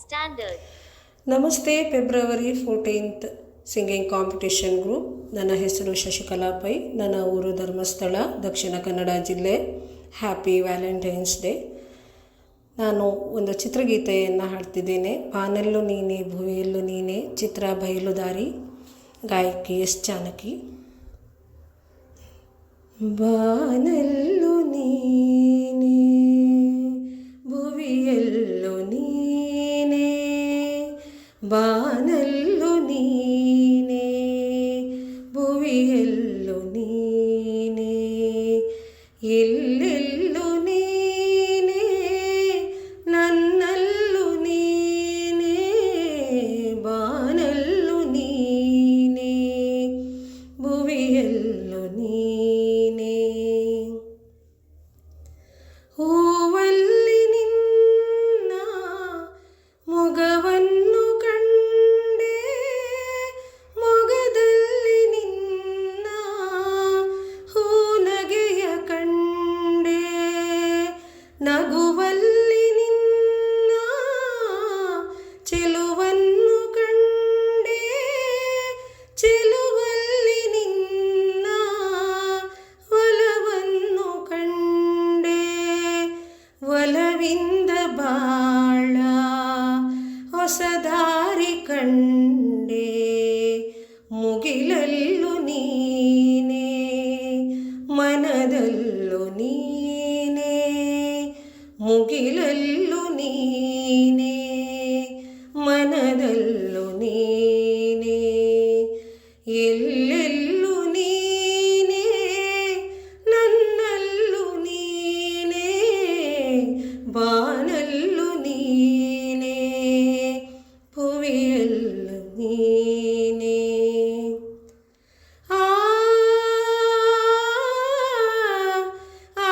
Standard. ನಮಸ್ತೆ. February 14th singing competition group. ನನ್ನ ಹೆಸರು ಶಶಿಕಲಾ ಪೈ. ನನ್ನ ಊರು ಧರ್ಮಸ್ಥಳ, ದಕ್ಷಿಣ ಕನ್ನಡ ಜಿಲ್ಲೆ. Happy Valentine's day. ನಾನು ಒಂದು ಚಿತ್ರಗೀತೆಯನ್ನು ಹಾಡ್ತಿದ್ದೇನೆ. ಬಾನಲ್ಲು ನೀನೆ ಭುವಿಯಲ್ಲು ನೀನೆ, ಚಿತ್ರ ಬಯಲುದಾರಿ, ಗಾಯಕಿ ಎಸ್ ಜಾನಕಿ. ಬಾನಲ್ಲು ನೀನೆ ಭುವಿಯಲ್ಲು ನೀನೆ, ಬಾನಲ್ಲು ನೀನೆ ಭುವಿಯಲ್ಲು ನೀನೆ, ಎಲ್ಲೆಲ್ಲು ನೀನೆ ನನ್ನಲ್ಲು ನೀನೆ, ಬಾನಲ್ಲು ನೀನೆ ಭುವಿಯಲ್ಲು ನೀನೆ. ಹೂವಲ್ಲಿ ನಿನ್ನ ಮೊಗವನ್ನು ಕಂಡೆ, ಮೊಗದಲ್ಲಿ ನಿನ್ನ ಹೂನಗೆಯ ಕಂಡೆ, ನಗುವಲ್ಲಿ ನಿನ್ನ ಚೆಲುವನ್ನು ಕಂಡೆ, ಚೆಲುವಲ್ಲಿ ನಿನ್ನ ಒಲವನ್ನು ಕಂಡೆ, ಒಲವಿಂದ ಬಾಳ ಹೊಸ ದಾರಿ ಕಂಡೆ, ಮುಗಿಲಲ್ಲು ನೀನೆ ಮನದಲ್ಲು ನೀನೆ, ಮುಗಿಲಲ್ಲು ನೀನೆ ಮನದಲ್ಲು ನೀನೆ, ಎಲ್ಲೆಲ್ಲು ನೀನೆ ನನ್ನಲ್ಲು ನೀನೆ, ಬಾನಲ್ಲು ನೀನೆ ಭುವಿಯಲ್ಲು ನೀನೆ. ಆ ಆ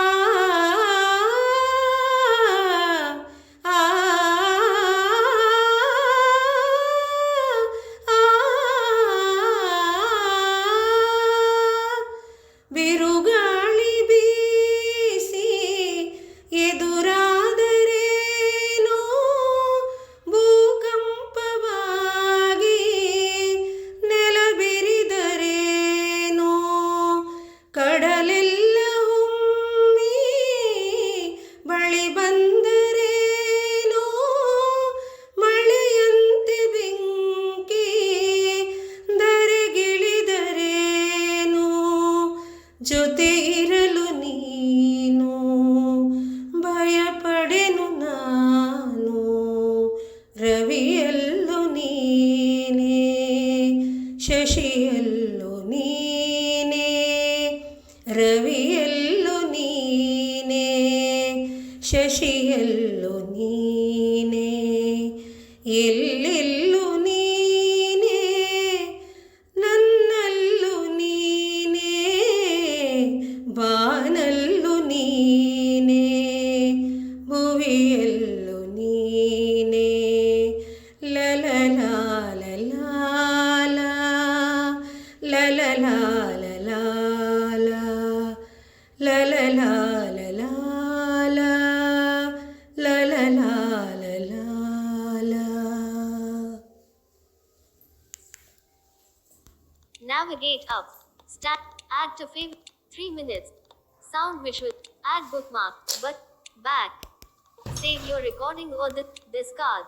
ಆ ಬಿರುಗಾಳಿ ಬೀಸಿ ಎದುರಾದರೇನೋ, ಭೂಕಂಪವಾಗಿ ನೆಲ ಬಿರಿದರೇನೋ, ಕಡಲೆಲ್ಲ ಹುಮ್ಮಿ ಬಳಿ ಬಂದರೇನೋ, ಮಳೆಯಂತೆ ಬೆಂಕಿ ಧರೆಗಿಳಿದರೇನೋ, ಜೊತೆ ಇರಲು ನೀನು ಭಯಪಡೆನು ನಾನು, ರವಿಯಲ್ಲು ನೀನೆ ಶಶಿಯಲ್ಲು ನೀನೆ, ರವಿಯಲ್ಲು ನೀನೆ ಶಶಿಯಲ್ಲು ನೀನೆ, ಎಲ್ಲೆಲ್ಲು ನೀನೆ ನನ್ನಲ್ಲು ನೀನೆ, ಬಾನಲ್ಲು ನೀನೆ ಭುವಿಯಲ್ಲು ನೀನೆ. ಲಲಲಾಲಲಾಲ ಲಲಲಾಲಲಾಲ ಲಲಲಾಲಲಾಲ ಲಲಲಾಲಲಾಲ. Navigate up. Start. Add to favorite. 3 minutes. Sound visual. Add bookmark. But back. Save your recording or discard.